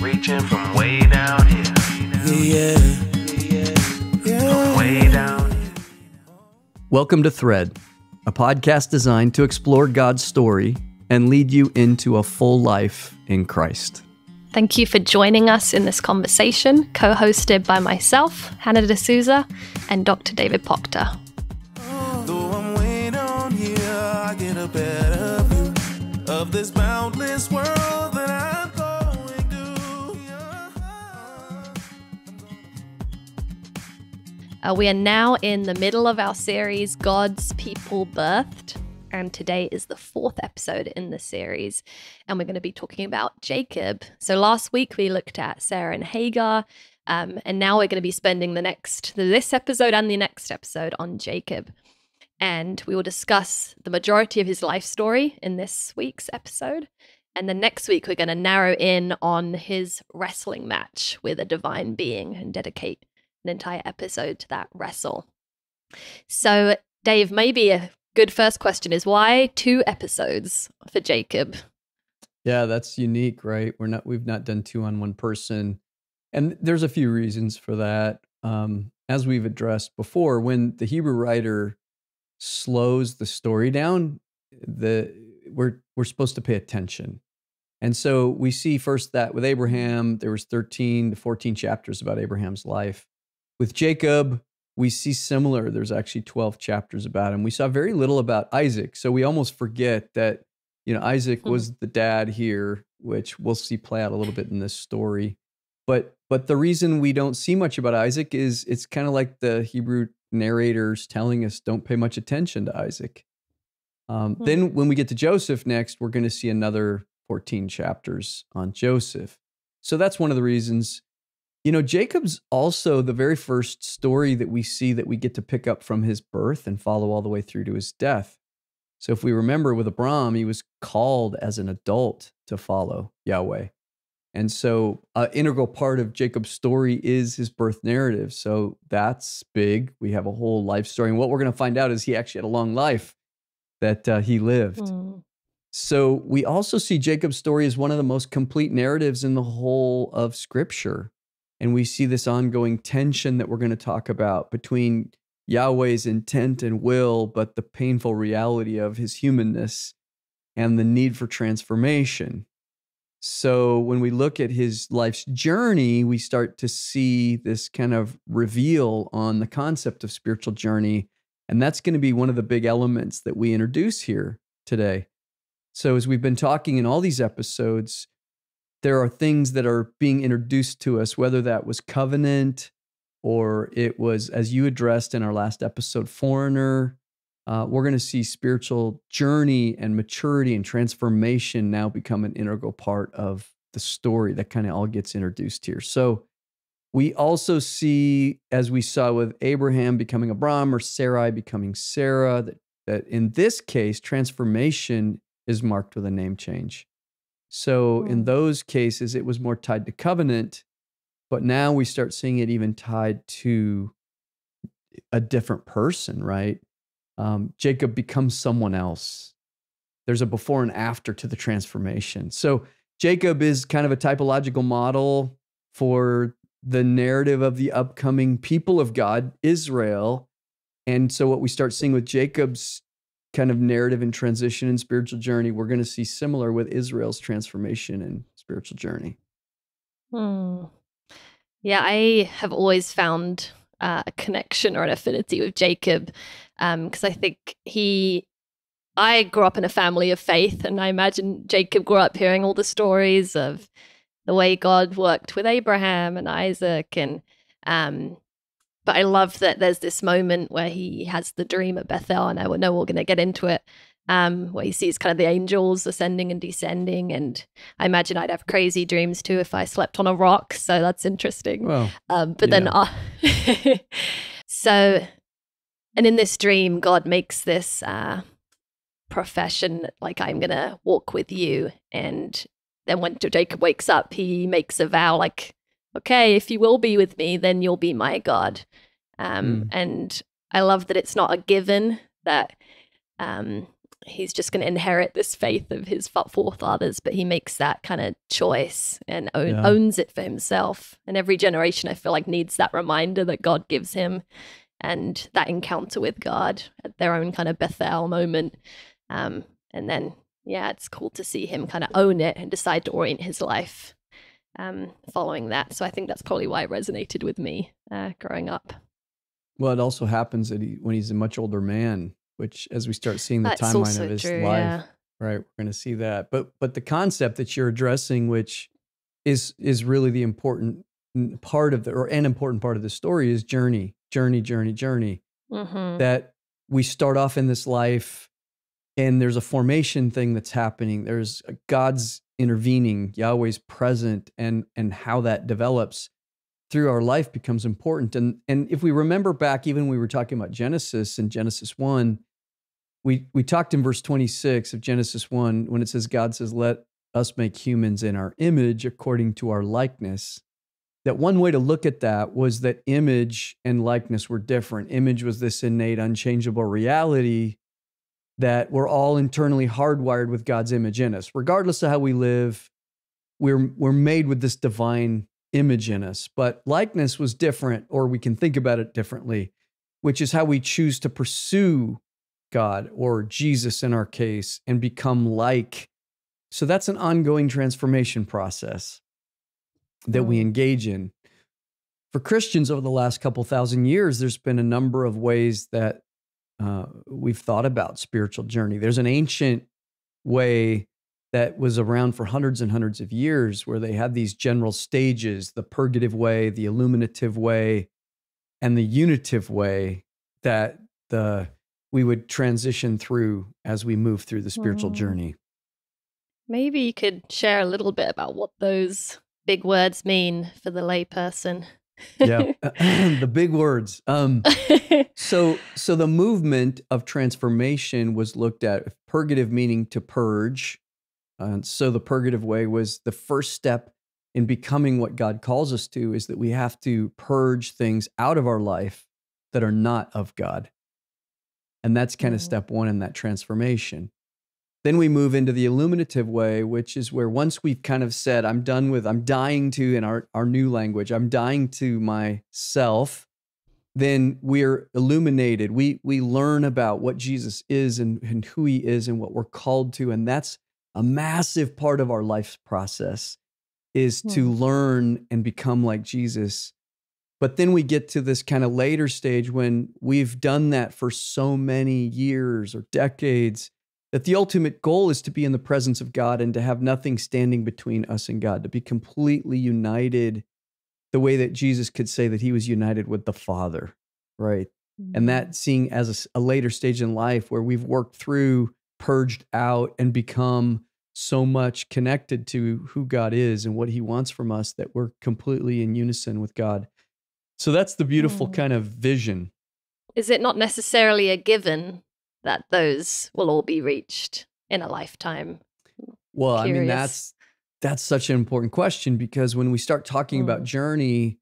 reaching from way down here. From way down here. Welcome to Thread, a podcast designed to explore God's story and lead you into a full life in Christ. Thank you for joining us in this conversation, co-hosted by myself, Hannah DeSouza, and Dr. David Pocta. Though I'm way down here, I get a better view of this boundless world that I'm going to. We are now in the middle of our series, God's People Birthed, and today is the fourth episode in the series, and we're going to be talking about Jacob. So last week we looked at Sarah and Hagar, and now we're going to be spending this episode and the next episode on Jacob. And we will discuss the majority of his life story in this week's episode. And then next week, we're going to narrow in on his wrestling match with a divine being and dedicate an entire episode to that wrestle. So, Dave, maybe a good first question is, why 2 episodes for Jacob? Yeah, that's unique, right? We've not done 2 on one person. And there's a few reasons for that. As we've addressed before, when the Hebrew writer slows the story down, we're supposed to pay attention. And so we see first that with Abraham, there was 13 to 14 chapters about Abraham's life. With Jacob, we see similar. There's actually 12 chapters about him. We saw very little about Isaac. So we almost forget that, Isaac was the dad here, which we'll see play out a little bit in this story. But the reason we don't see much about Isaac is it's kind of like the Hebrew narrators telling us don't pay much attention to Isaac. Then when we get to Joseph next, we're going to see another 14 chapters on Joseph. So that's one of the reasons. Jacob's also the very first story that we see that we get to pick up from his birth and follow all the way through to his death. So if we remember with Abram, he was called as an adult to follow Yahweh. And so an integral part of Jacob's story is his birth narrative. So that's big. We have a whole life story. And what we're going to find out is he actually had a long life that he lived. So we also see Jacob's story as one of the most complete narratives in the whole of Scripture. And we see this ongoing tension that we're going to talk about between Yahweh's intent and will, but the painful reality of his humanness and the need for transformation. So when we look at his life's journey, we start to see this kind of reveal on the concept of spiritual journey. And that's going to be one of the big elements that we introduce here today. So as we've been talking in all these episodes, there are things that are being introduced to us, whether that was covenant or it was, as you addressed in our last episode, foreigner. We're going to see spiritual journey and maturity and transformation now become an integral part of the story that kind of all gets introduced here. So we also see, as we saw with Abraham becoming Abram or Sarai becoming Sarah, that in this case, transformation is marked with a name change. So in those cases, it was more tied to covenant, but now we start seeing it even tied to a different person, right? Jacob becomes someone else. There's a before and after to the transformation. So Jacob is kind of a typological model for the narrative of the upcoming people of God, Israel. And so what we start seeing with Jacob's kind of narrative and transition and spiritual journey, we're going to see similar with Israel's transformation and spiritual journey. Yeah, I have always found a connection or an affinity with Jacob because I think I grew up in a family of faith, and I imagine Jacob grew up hearing all the stories of the way God worked with Abraham and Isaac, and but I love that there's this moment where he has the dream at Bethel, and I know we're going to get into it, where he sees kind of the angels ascending and descending, and I imagine I'd have crazy dreams too if I slept on a rock, so that's interesting. Well, so, and in this dream, God makes this profession, like, I'm going to walk with you, and then when Jacob wakes up, he makes a vow, like, okay, if you will be with me, then you'll be my God. And I love that it's not a given, that he's just going to inherit this faith of his forefathers, but he makes that kind of choice and owns it for himself. And every generation, I feel like, needs that reminder that God gives him, and that encounter with God at their own kind of Bethel moment. And then, it's cool to see him kind of own it and decide to orient his life following that. So I think that's probably why it resonated with me growing up. Well, it also happens that when he's a much older man, which as we start seeing the timeline of his life, right, we're going to see that. But the concept that you're addressing, which is really the important part of an important part of the story, is journey. Mm-hmm. That we start off in this life and there's a formation thing that's happening. There's God's intervening, Yahweh's present, and how that develops through our life becomes important. And if we remember back, even when we were talking about Genesis in Genesis 1, we talked in verse 26 of Genesis 1, when it says, God says, let us make humans in our image according to our likeness. That one way to look at that was that image and likeness were different. Image was this innate, unchangeable reality that we're all internally hardwired with God's image in us. Regardless of how we live, we're made with this divine image in us. But likeness was different, or we can think about it differently, which is how we choose to pursue God, or Jesus in our case, and become like. So that's an ongoing transformation process that we engage in. For Christians over the last couple thousand years, there's been a number of ways that we've thought about spiritual journey. There's an ancient way that was around for hundreds and hundreds of years, where they had these general stages: the purgative way, the illuminative way, and the unitive way that we would transition through as we move through the spiritual journey. Maybe you could share a little bit about what those big words mean for the layperson. Yeah, the big words. So the movement of transformation was looked at, purgative meaning to purge. So the purgative way was the first step in becoming what God calls us to, is that we have to purge things out of our life that are not of God. And that's kind of step one in that transformation. Then we move into the illuminative way, which is where once we've kind of said, I'm dying to, in our new language, I'm dying to myself, then we're illuminated. We learn about what Jesus is and who he is and what we're called to. And that's a massive part of our life's process, is to learn and become like Jesus. But then we get to this kind of later stage when we've done that for so many years or decades, that the ultimate goal is to be in the presence of God and to have nothing standing between us and God, to be completely united the way that Jesus could say that he was united with the Father, right? And that seeing as a later stage in life where we've worked through, purged out, and become so much connected to who God is and what he wants from us, that we're completely in unison with God. So that's the beautiful kind of vision. Is it not necessarily a given that those will all be reached in a lifetime? Well, I mean, that's such an important question, because when we start talking about journey,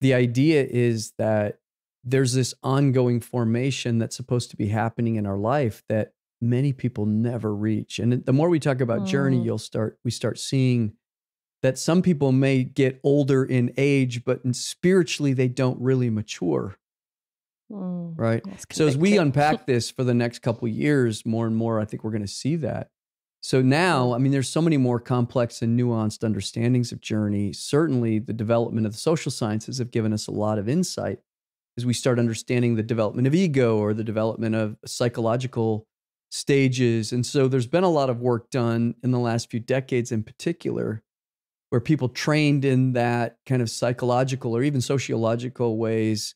the idea is that there's this ongoing formation that's supposed to be happening in our life that many people never reach. And the more we talk about journey, we start seeing that some people may get older in age, but spiritually they don't really mature. Right. So as we unpack this for the next couple of years, more and more, I think we're going to see that. So now, I mean, there's so many more complex and nuanced understandings of journey. Certainly the development of the social sciences have given us a lot of insight as we start understanding the development of ego or the development of psychological stages. And so there's been a lot of work done in the last few decades in particular, where people trained in that kind of psychological or even sociological ways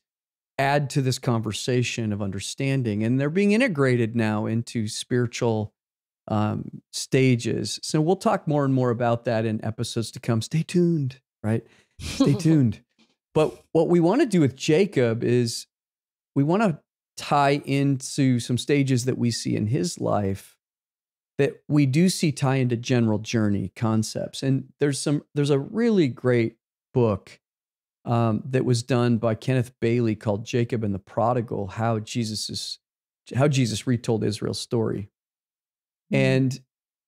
add to this conversation of understanding. And they're being integrated now into spiritual stages. So we'll talk more and more about that in episodes to come. Stay tuned, right? Stay tuned. But what we want to do with Jacob is we want to tie into some stages that we see in his life that we do see tie into general journey concepts. And there's a really great book that was done by Kenneth Bailey called Jacob and the Prodigal, how Jesus retold Israel's story. And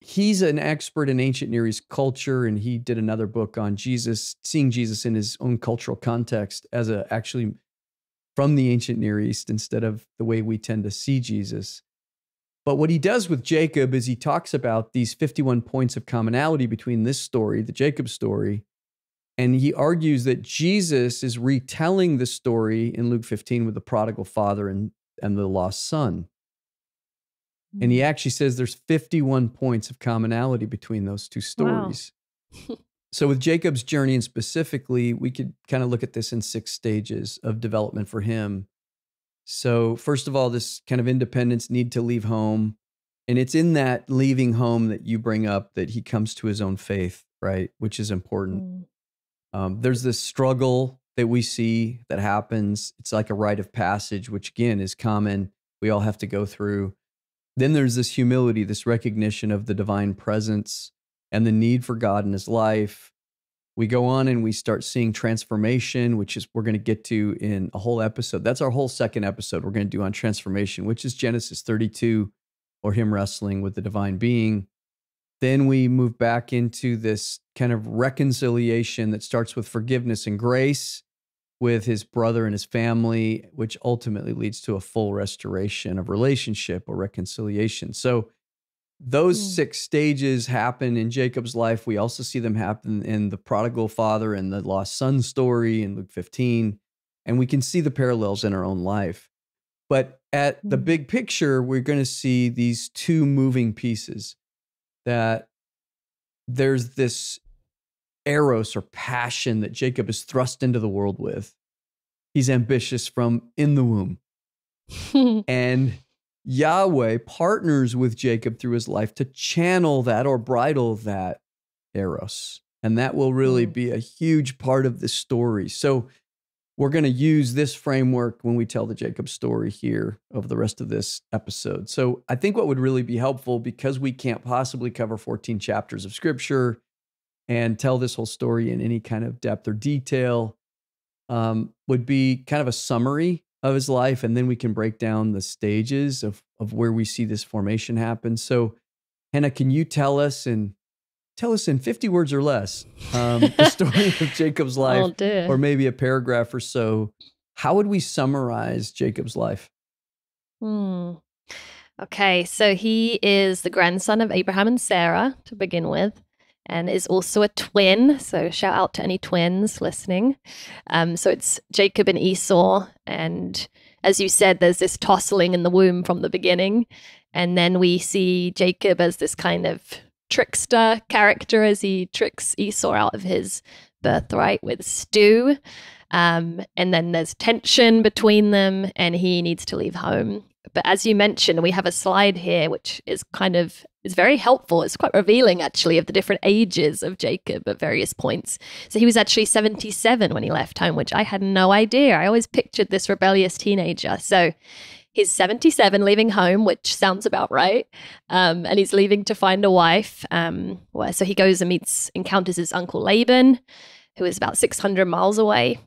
he's an expert in ancient Near East culture, and he did another book on Jesus, seeing Jesus in his own cultural context as actually from the ancient Near East instead of the way we tend to see Jesus. But what he does with Jacob is he talks about these 51 points of commonality between this story, the Jacob story, and he argues that Jesus is retelling the story in Luke 15 with the prodigal father and the lost son. And he actually says there's 51 points of commonality between those two stories. Wow. So with Jacob's journey, and specifically, we could kind of look at this in 6 stages of development for him. So first of all, this kind of independence, need to leave home. And it's in that leaving home that you bring up that he comes to his own faith, right? Which is important. There's this struggle that we see that happens. It's like a rite of passage, which again is common. We all have to go through. Then there's this humility, this recognition of the divine presence and the need for God in his life. We go on and we start seeing transformation, which is we're going to get to in a whole episode. That's our whole second episode we're going to do on transformation, which is Genesis 32, or him wrestling with the divine being. Then we move back into this kind of reconciliation that starts with forgiveness and grace with his brother and his family, which ultimately leads to a full restoration of relationship or reconciliation. So those 6 stages happen in Jacob's life. We also see them happen in the prodigal father and the lost son story in Luke 15. And we can see the parallels in our own life. But at the big picture, we're going to see these 2 moving pieces, that there's this eros or passion that Jacob is thrust into the world with. He's ambitious from in the womb. And Yahweh partners with Jacob through his life to channel that or bridle that eros. And that will really be a huge part of this story. So we're going to use this framework when we tell the Jacob story here over the rest of this episode. So I think what would really be helpful, because we can't possibly cover 14 chapters of scripture and tell this whole story in any kind of depth or detail, would be kind of a summary of his life, and then we can break down the stages of where we see this formation happen. So, Hannah, can you tell us in 50 words or less the story of Jacob's life, or maybe a paragraph or so? How would we summarize Jacob's life? Okay, so he is the grandson of Abraham and Sarah to begin with, and is also a twin. So shout out to any twins listening. So it's Jacob and Esau. And as you said, there's this tossling in the womb from the beginning. And then we see Jacob as this kind of trickster character as he tricks Esau out of his birthright with stew. And then there's tension between them, and he needs to leave home. But as you mentioned, we have a slide here, which is very helpful. It's quite revealing, actually, of the different ages of Jacob at various points. So he was actually 77 when he left home, which I had no idea. I always pictured this rebellious teenager. So he's 77, leaving home, which sounds about right. And he's leaving to find a wife. So he goes and encounters his uncle Laban, who is about 600 miles away.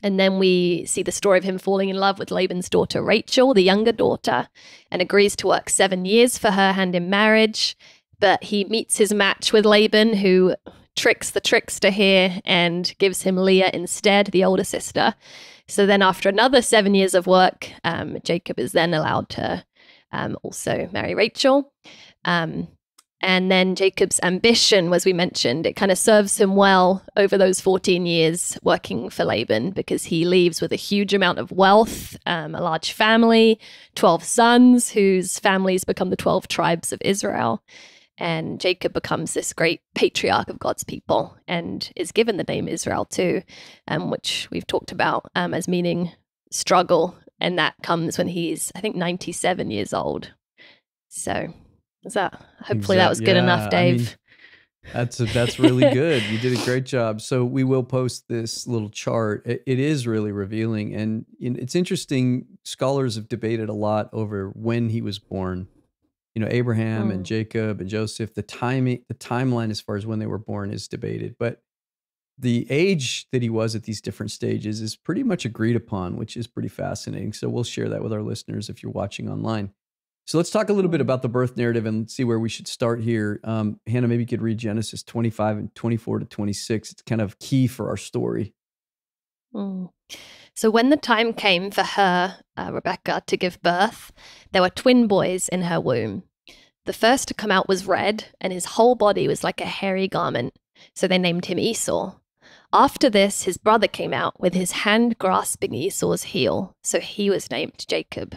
And then we see the story of him falling in love with Laban's daughter, Rachel, the younger daughter, and agrees to work 7 years for her hand in marriage. But he meets his match with Laban, who tricks the trickster here and gives him Leah instead, the older sister. So then after another 7 years of work, Jacob is then allowed to also marry Rachel. And then Jacob's ambition, as we mentioned, it kind of serves him well over those 14 years working for Laban, because he leaves with a huge amount of wealth, a large family, 12 sons whose families become the 12 tribes of Israel. And Jacob becomes this great patriarch of God's people and is given the name Israel too, which we've talked about as meaning struggle. And that comes when he's, I think, 97 years old. So... hopefully that was good enough, Dave. I mean, that's really good. You did a great job. So we will post this little chart. It is really revealing. And it's interesting. Scholars have debated a lot over when he was born. Abraham and Jacob and Joseph, the timeline as far as when they were born is debated. But the age that he was at these different stages is pretty much agreed upon, which is pretty fascinating. So we'll share that with our listeners if you're watching online. So let's talk a little bit about the birth narrative and see where we should start here. Hannah, maybe you could read Genesis 25 and 24 to 26. It's kind of key for our story. So when the time came for her, Rebecca, to give birth, there were twin boys in her womb. The first to come out was red, and his whole body was like a hairy garment. So they named him Esau. After this, his brother came out with his hand grasping Esau's heel. So he was named Jacob.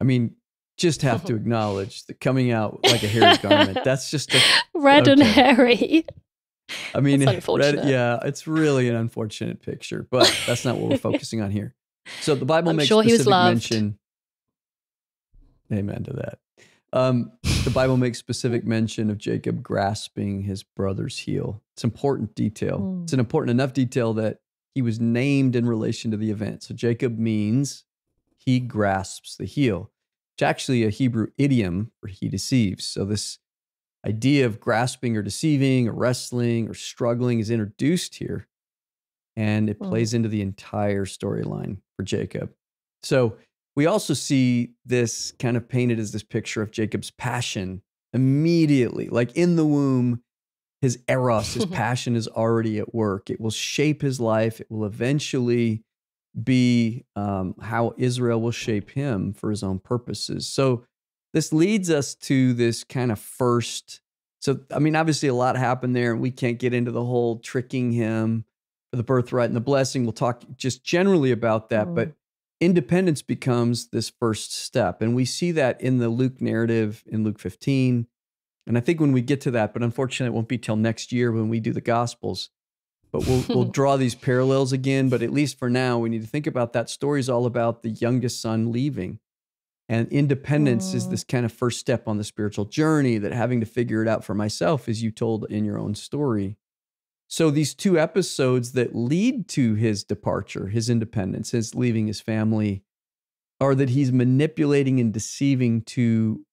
I mean, just have to acknowledge that coming out like a hairy garment, that's just red and hairy. I mean, it's unfortunate. it's really an unfortunate picture, but that's not what we're focusing on here. So the Bible makes sure specific mention. Amen to that. The Bible makes specific mention of Jacob grasping his brother's heel. It's important detail. It's an important enough detail that he was named in relation to the event. So Jacob means he grasps the heel. It's actually a Hebrew idiom for he deceives. So this idea of grasping or deceiving or wrestling or struggling is introduced here, and it plays into the entire storyline for Jacob. So we also see this kind of painted as this picture of Jacob's passion immediately, like in the womb. His eros, his passion is already at work. It will shape his life. It will eventually be how Israel will shape him for his own purposes. So this leads us to this kind of first. So, I mean, obviously a lot happened there, and we can't get into the whole tricking him for the birthright and the blessing. We'll talk just generally about that, but independence becomes this first step. And we see that in the Luke narrative in Luke 15. And I think when we get to that, but unfortunately it won't be till next year when we do the Gospels, but we'll draw these parallels again. But at least for now, we need to think about that story is all about the youngest son leaving. And independence is this kind of first step on the spiritual journey, that having to figure it out for myself, as you told in your own story. So these two episodes that lead to his departure, his independence, his leaving his family, are that he's manipulating and deceiving to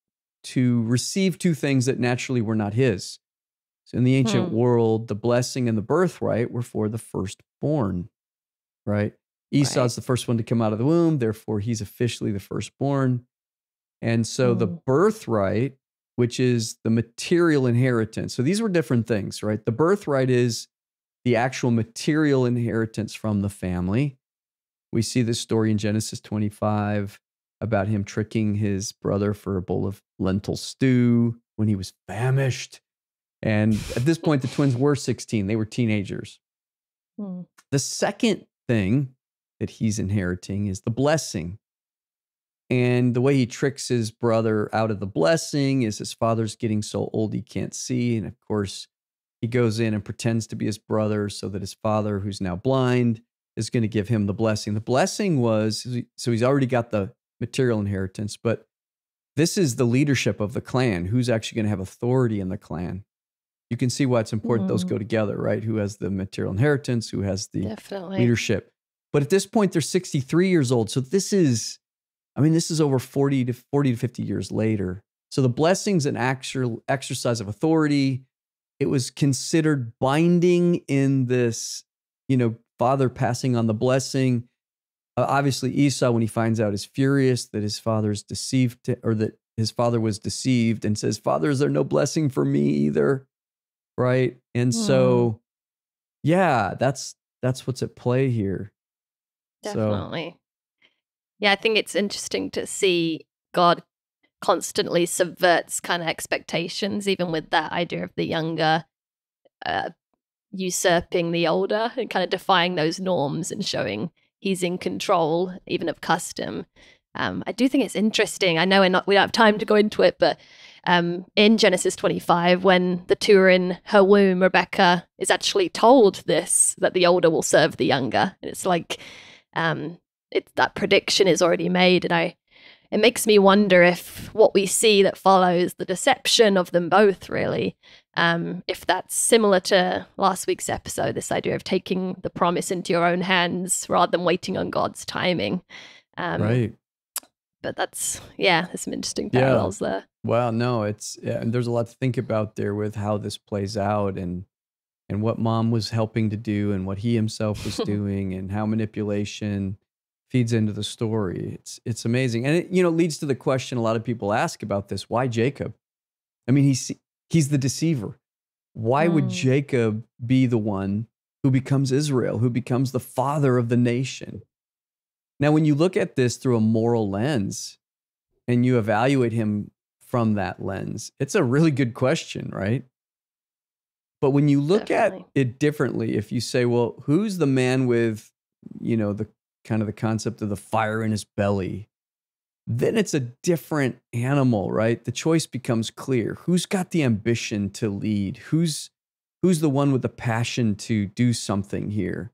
receive two things that naturally were not his. So in the ancient world, the blessing and the birthright were for the firstborn, right? Esau's the first one to come out of the womb, therefore he's officially the firstborn. And so the birthright, which is the material inheritance. So these were different things, right? The birthright is the actual material inheritance from the family. We see this story in Genesis 25 about him tricking his brother for a bowl of lentil stew when he was famished. And at this point, the twins were 16. They were teenagers. The second thing that he's inheriting is the blessing. And the way he tricks his brother out of the blessing is his father's getting so old he can't see. And of course, he goes in and pretends to be his brother so that his father, who's now blind, is going to give him the blessing. The blessing was, so he's already got the material inheritance, but this is the leadership of the clan. Who's actually going to have authority in the clan? You can see why it's important those go together, right? Who has the material inheritance, who has the leadership. But at this point, they're 63 years old. So this is over 40 to 50 years later. So the blessing's an actual exercise of authority. It was considered binding in this, father passing on the blessing. Obviously, Esau, when he finds out, is furious that his father's deceived, or that his father was deceived, and says, "Father, is there no blessing for me either?" Right? And so, yeah, that's what's at play here. Definitely. Yeah, I think it's interesting to see God constantly subverts kind of expectations, even with that idea of the younger usurping the older and kind of defying those norms and showing he's in control, even of custom. I do think it's interesting. I know we don't have time to go into it, but in Genesis 25, when the two are in her womb, Rebecca is actually told that the older will serve the younger. And it's like that prediction is already made, and it makes me wonder if what we see that follows the deception of them both, really, if that's similar to last week's episode, this idea of taking the promise into your own hands rather than waiting on God's timing. Right. But there's some interesting parallels there. Wow, no, and there's a lot to think about there with how this plays out and what mom was helping to do and what he himself was doing and how manipulation feeds into the story. It's amazing. And it, leads to the question a lot of people ask about this. Why Jacob? I mean, he's the deceiver. Why would Jacob be the one who becomes Israel, who becomes the father of the nation? Now, when you look at this through a moral lens and you evaluate him from that lens, it's a really good question, right? But when you look at it differently, if you say, well, who's the man with, the kind of the concept of the fire in his belly, then it's a different animal, right? The choice becomes clear. Who's got the ambition to lead? Who's the one with the passion to do something here?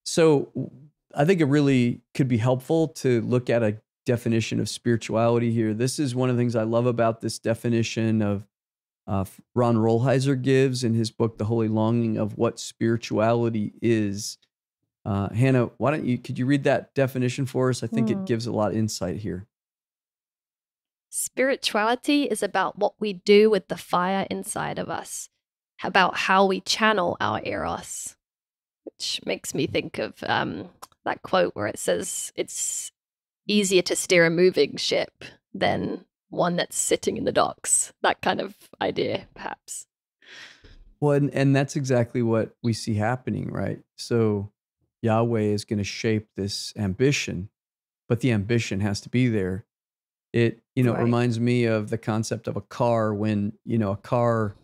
So I think it really could be helpful to look at a definition of spirituality here. This is one of the things I love about this definition of Ron Rolheiser gives in his book, The Holy Longing, of what spirituality is. Hannah, could you read that definition for us? I think it gives a lot of insight here. Spirituality is about what we do with the fire inside of us, about how we channel our eros, which makes me think of that quote where it says it's easier to steer a moving ship than one that's sitting in the docks. That kind of idea, perhaps. Well, and that's exactly what we see happening, right? So Yahweh is going to shape this ambition, but the ambition has to be there. It, Right. reminds me of the concept of a car when, a car,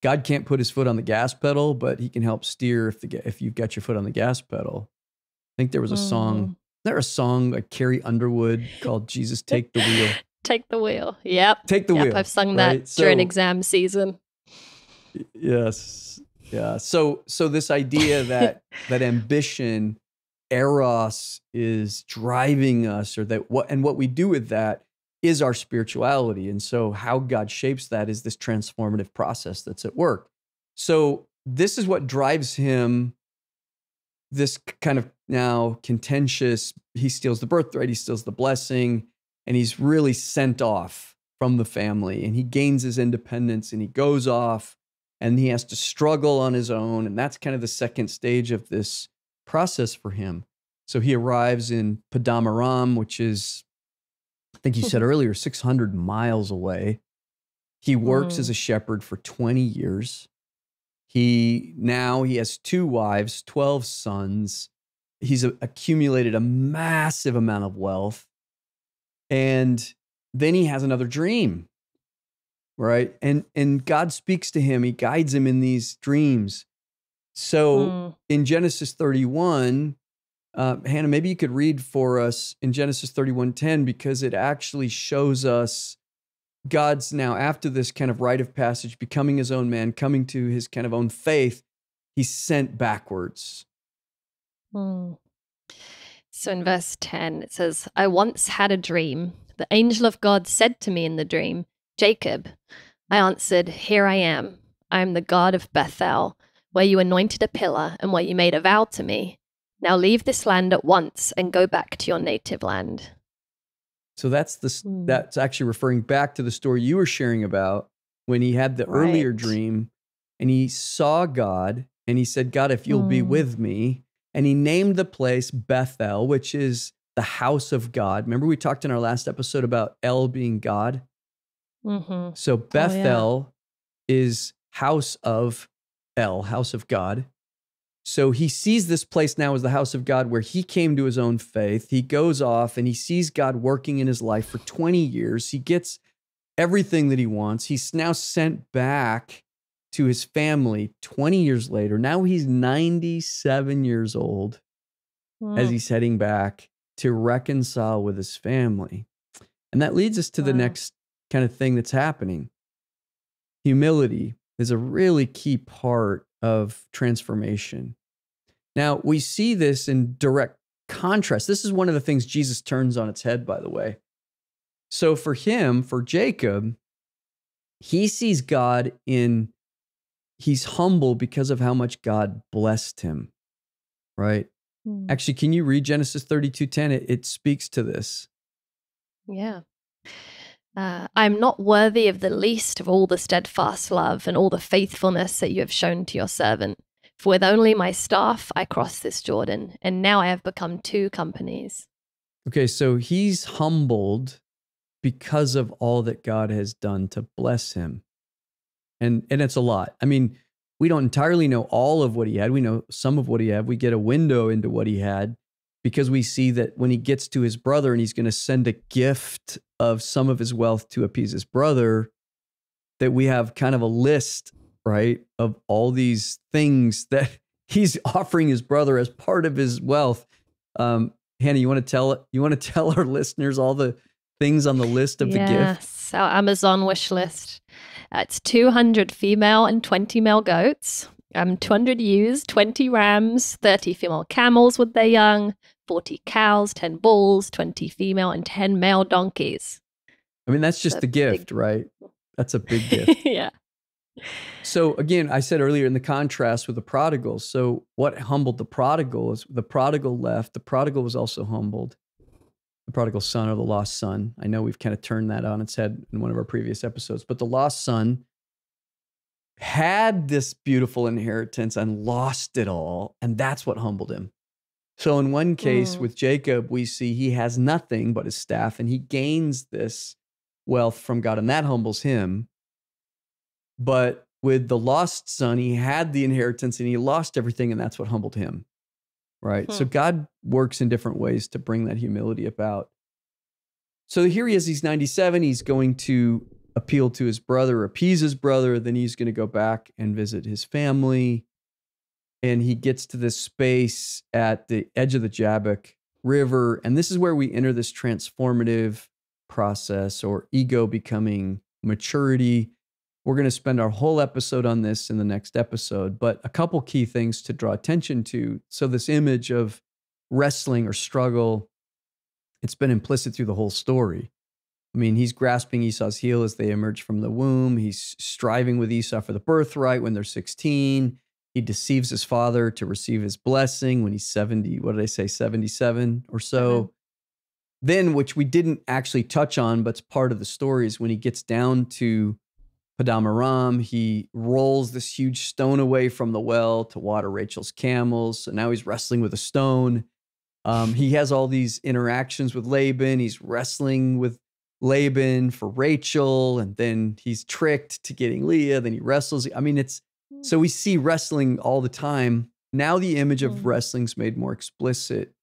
God can't put his foot on the gas pedal, but he can help steer if you've got your foot on the gas pedal. I think there was a song, like Carrie Underwood called Jesus Take the Wheel. Take the wheel. Yep. Take the wheel. I've sung right? that during exam season. Yes. Yeah. So this idea that ambition, eros, is driving us, or what we do with that is our spirituality. And so how God shapes that is this transformative process that's at work. So this is what drives him, this kind of now contentious, he steals the birthright, he steals the blessing, and he's really sent off from the family, and he gains his independence, and he goes off, and he has to struggle on his own. And that's kind of the second stage of this process for him. So he arrives in Padam Aram, which is, I think you said earlier, 600 miles away. He works as a shepherd for 20 years. He has 2 wives, 12 sons. He's accumulated a massive amount of wealth. And then he has another dream, right? And God speaks to him. He guides him in these dreams. So in Genesis 31, Hannah, maybe you could read for us in Genesis 31:10, because it actually shows us God's now, after this kind of rite of passage, becoming his own man, coming to his kind of own faith, he's sent backwards. So in verse 10, it says, I once had a dream. The angel of God said to me in the dream, Jacob. I answered, here I am. I am the God of Bethel, where you anointed a pillar and where you made a vow to me. Now leave this land at once and go back to your native land. So that's actually referring back to the story you were sharing about when he had the earlier dream and he saw God and he said, God, if you'll be with me. And he named the place Bethel, which is the house of God. Remember we talked in our last episode about El being God? So Bethel is house of El, house of God. So he sees this place now as the house of God where he came to his own faith. He goes off and he sees God working in his life for 20 years. He gets everything that he wants. He's now sent back to his family 20 years later. Now he's 97 years old as he's heading back to reconcile with his family. And that leads us to the next kind of thing that's happening. Humility is a really key part of transformation. Now, we see this in direct contrast. This is one of the things Jesus turns on its head, by the way. So for him, for Jacob, he sees God he's humble because of how much God blessed him, right? Actually, can you read Genesis 32:10? It speaks to this. Yeah. I'm not worthy of the least of all the steadfast love and all the faithfulness that you have shown to your servant. For with only my staff I crossed this Jordan, and now I have become 2 companies. Okay, so he's humbled because of all that God has done to bless him. And it's a lot. I mean, we don't entirely know all of what he had. We know some of what he had. We get a window into what he had because we see that when he gets to his brother and he's going to send a gift of some of his wealth to appease his brother, that we have kind of a list, right, of all these things that he's offering his brother as part of his wealth. Hannah, you want to tell our listeners all the things on the list of the gift? Yes, our Amazon wish list. It's 200 female and 20 male goats, 200 ewes, 20 rams, 30 female camels with their young, 40 cows, 10 bulls, 20 female and 10 male donkeys. I mean, that's just the gift, right? That's a big gift. Yeah. So again, I said earlier in the contrast with the prodigal. So what humbled the prodigal is the prodigal left. The prodigal was also humbled. The prodigal son or the lost son. I know we've kind of turned that on its head in one of our previous episodes, but the lost son had this beautiful inheritance and lost it all. And that's what humbled him. So in one case with Jacob, we see he has nothing but his staff and he gains this wealth from God and that humbles him. But with the lost son, he had the inheritance and he lost everything and that's what humbled him. Right. So God works in different ways to bring that humility about. So here he is, he's 97. He's going to appeal to his brother, appease his brother. Then he's going to go back and visit his family. And he gets to this space at the edge of the Jabbok River. And this is where we enter this transformative process or ego becoming maturity. We're going to spend our whole episode on this in the next episode, but a couple key things to draw attention to. So this image of wrestling or struggle, it's been implicit through the whole story. I mean, he's grasping Esau's heel as they emerge from the womb. He's striving with Esau for the birthright when they're 16. He deceives his father to receive his blessing when he's 70, what did I say, 77 or so. Then, which we didn't actually touch on, but it's part of the story, is when he gets down to Padam Aram, he rolls this huge stone away from the well to water Rachel's camels. So now he's wrestling with a stone. He has all these interactions with Laban. He's wrestling with Laban for Rachel, and then he's tricked to getting Leah. Then he wrestles. I mean, so we see wrestling all the time. Now the image of wrestling's made more explicit.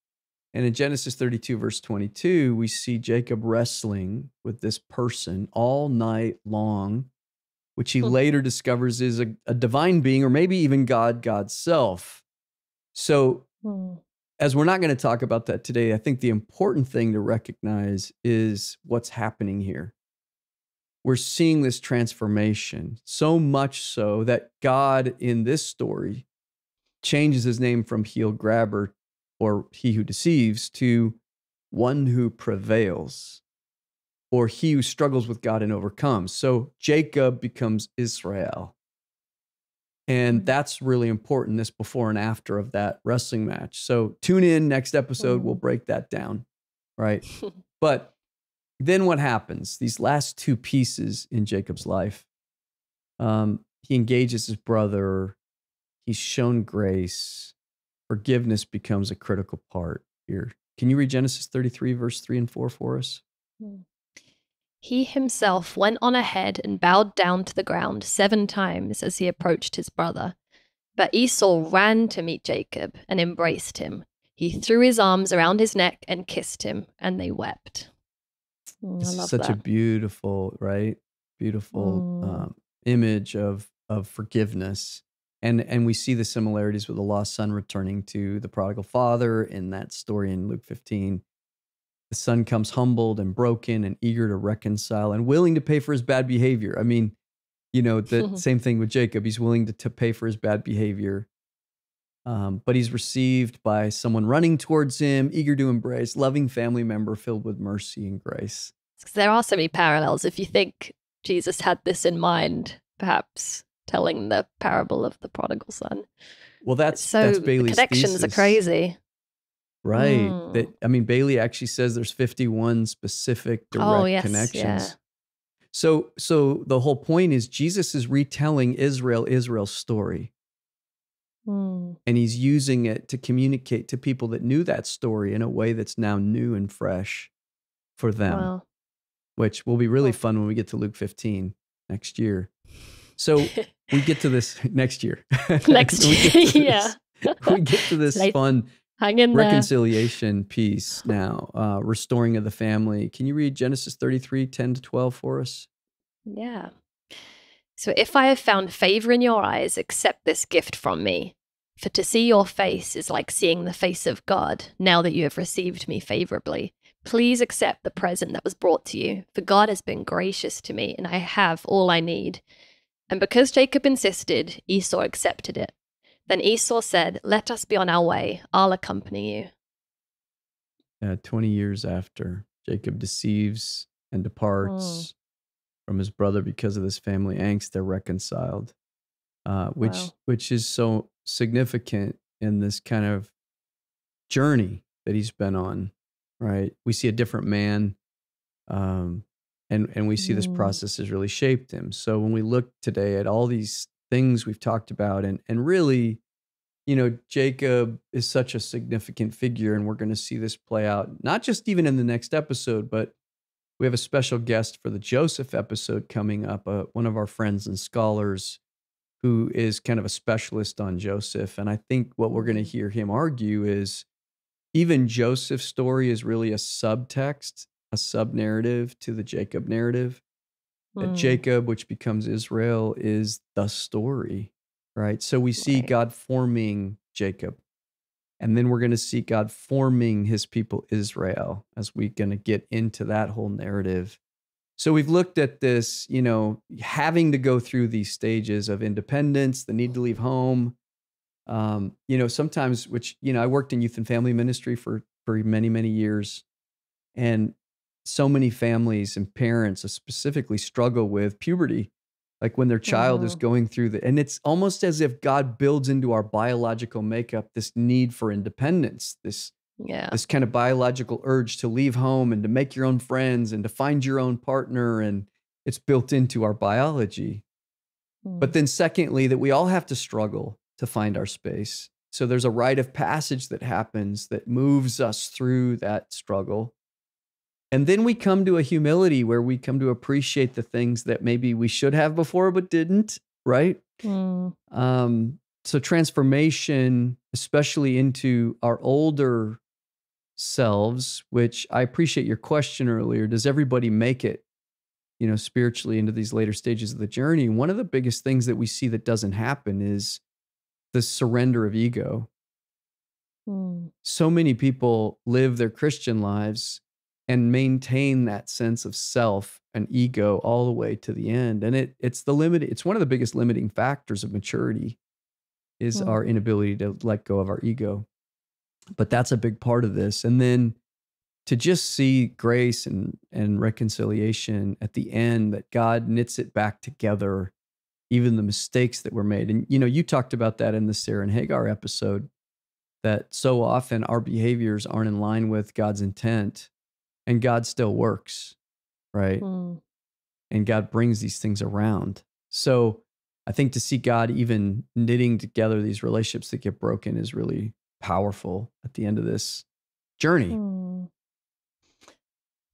And in Genesis 32, verse 22, we see Jacob wrestling with this person all night long, which he later discovers is a divine being, or maybe even God's self. So as we're not going to talk about that today, I think the important thing to recognize is what's happening here. We're seeing this transformation, so much so that God in this story changes his name from heel grabber, or he who deceives, to one who prevails, or he who struggles with God and overcomes. So Jacob becomes Israel. And that's really important, this before and after of that wrestling match. So tune in, next episode, we'll break that down, right? But then what happens? These last 2 pieces in Jacob's life, he engages his brother, he's shown grace, forgiveness becomes a critical part here. Can you read Genesis 33, verse 3 and 4 for us? He himself went on ahead and bowed down to the ground 7 times as he approached his brother. But Esau ran to meet Jacob and embraced him. He threw his arms around his neck and kissed him, and they wept. This is such a beautiful, right? Beautiful image of forgiveness. And we see the similarities with the lost son returning to the prodigal father in that story in Luke 15. The son comes humbled and broken and eager to reconcile and willing to pay for his bad behavior. I mean, the same thing with Jacob. He's willing to pay for his bad behavior. But he's received by someone running towards him, eager to embrace, loving family member filled with mercy and grace. There are so many parallels. If you think Jesus had this in mind, perhaps telling the parable of the prodigal son. Well, that's Bailey's the connections thesis. are crazy. Right. Bailey actually says there's 51 specific direct connections. Yeah. So the whole point is Jesus is retelling Israel's story. Mm. And he's using it to communicate to people that knew that story in a way that's now new and fresh for them, Wow. which will be really Well. fun when we get to Luke 15 next year. So we get to this next year. Next year, yeah. We get to this So fun hang in there. reconciliation piece now, restoring of the family. Can you read Genesis 33, 10 to 12 for us? Yeah. So if I have found favor in your eyes, accept this gift from me. For to see your face is like seeing the face of God, now that you have received me favorably. Please accept the present that was brought to you, for God has been gracious to me, and I have all I need. And because Jacob insisted, Esau accepted it. Then Esau said, let us be on our way. I'll accompany you. 20 years after, Jacob deceives and departs from his brother because of this family angst. They're reconciled, which is so significant in this kind of journey that he's been on, right? We see a different man, and we see this process has really shaped him. So when we look today at all these things we've talked about, and really, you know, Jacob is such a significant figure, and we're going to see this play out, not just even in the next episode, but we have a special guest for the Joseph episode coming up, one of our friends and scholars who is kind of a specialist on Joseph. And I think what we're going to hear him argue is even Joseph's story is really a subtext, a sub-narrative to the Jacob narrative. That Jacob, which becomes Israel, is the story, right? So we see God forming Jacob. And then we're going to see God forming his people Israel as we're going to get into that whole narrative. So we've looked at this, you know, having to go through these stages of independence, the need to leave home. You know, sometimes, which, you know, I worked in youth and family ministry for many, many years. And so many families and parents specifically struggle with puberty. Like when their child is going through and it's almost as if God builds into our biological makeup this need for independence, this kind of biological urge to leave home and to make your own friends and to find your own partner. And it's built into our biology. But then secondly, that we all have to struggle to find our space. So there's a rite of passage that happens that moves us through that struggle. And then we come to a humility where we come to appreciate the things that maybe we should have before but didn't, right? So transformation, especially into our older selves, which I appreciate your question earlier. Does everybody make it, you know, spiritually into these later stages of the journey? One of the biggest things that we see that doesn't happen is the surrender of ego. So many people live their Christian lives and maintain that sense of self and ego all the way to the end. And it's one of the biggest limiting factors of maturity is our inability to let go of our ego. But that's a big part of this. And then to just see grace and reconciliation at the end, that God knits it back together, even the mistakes that were made. And, you know, you talked about that in the Sarah and Hagar episode, that so often our behaviors aren't in line with God's intent. And God still works, right? And God brings these things around. So I think to see God even knitting together these relationships that get broken is really powerful at the end of this journey.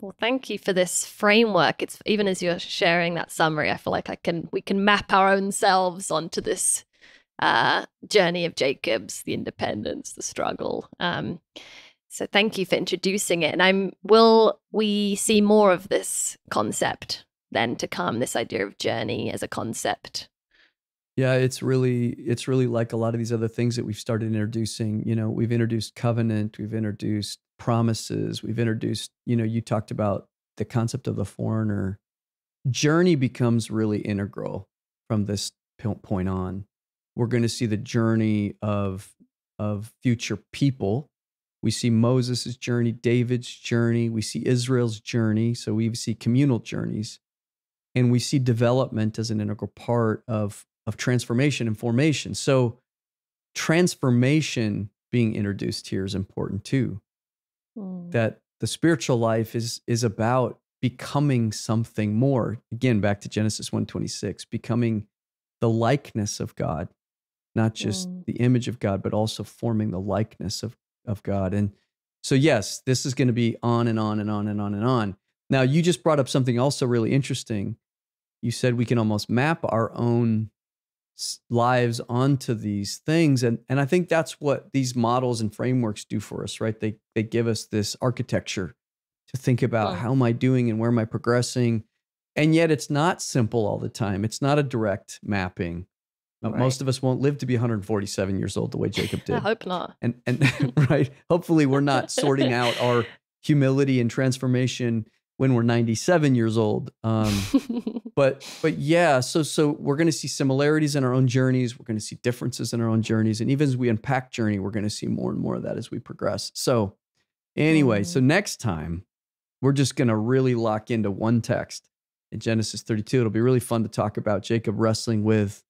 Well, thank you for this framework. It's even as you're sharing that summary, I feel like we can map our own selves onto this journey of Jacob's, the independence, the struggle. So thank you for introducing it. And will we see more of this concept then to come, this idea of journey as a concept? Yeah, it's really like a lot of these other things that we've started introducing. You know, we've introduced covenant, we've introduced promises, we've introduced, you know, you talked about the concept of the foreigner. Journey becomes really integral from this point on. We're going to see the journey of future people. We see Moses' journey, David's journey. We see Israel's journey. So we see communal journeys. And we see development as an integral part of transformation and formation. So transformation being introduced here is important too. That the spiritual life is about becoming something more. Again, back to Genesis 1:26, becoming the likeness of God. not just the image of God, but also forming the likeness of God. And so, yes, this is going to be on and on and on and on and on. Now, you just brought up something also really interesting. You said we can almost map our own lives onto these things. And I think that's what these models and frameworks do for us, right? They give us this architecture to think about how am I doing and where am I progressing? And yet it's not simple all the time. It's not a direct mapping. Most of us won't live to be 147 years old the way Jacob did. I hope not. And right, hopefully we're not sorting out our humility and transformation when we're 97 years old. But yeah, so we're going to see similarities in our own journeys. We're going to see differences in our own journeys. And even as we unpack journey, we're going to see more and more of that as we progress. So anyway, so next time, we're just going to really lock into one text in Genesis 32. It'll be really fun to talk about Jacob wrestling with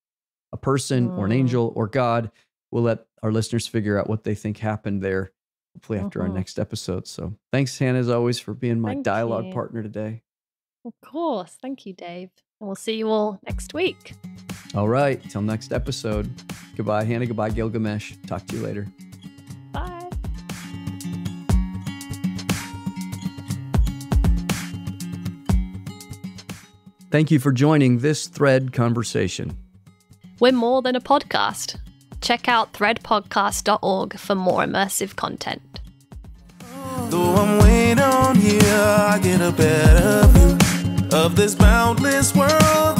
a person or an angel or God. We'll let our listeners figure out what they think happened there, hopefully after our next episode. So thanks, Hannah, as always, for being my dialogue partner today. Of course. Thank you, Dave. And we'll see you all next week. All right. Till next episode. Goodbye, Hannah. Goodbye, Gilgamesh. Talk to you later. Bye. Thank you for joining this Thread conversation. We're more than a podcast. Check out threadpodcast.org for more immersive content. Though I'm way down here, I get a better view of this boundless world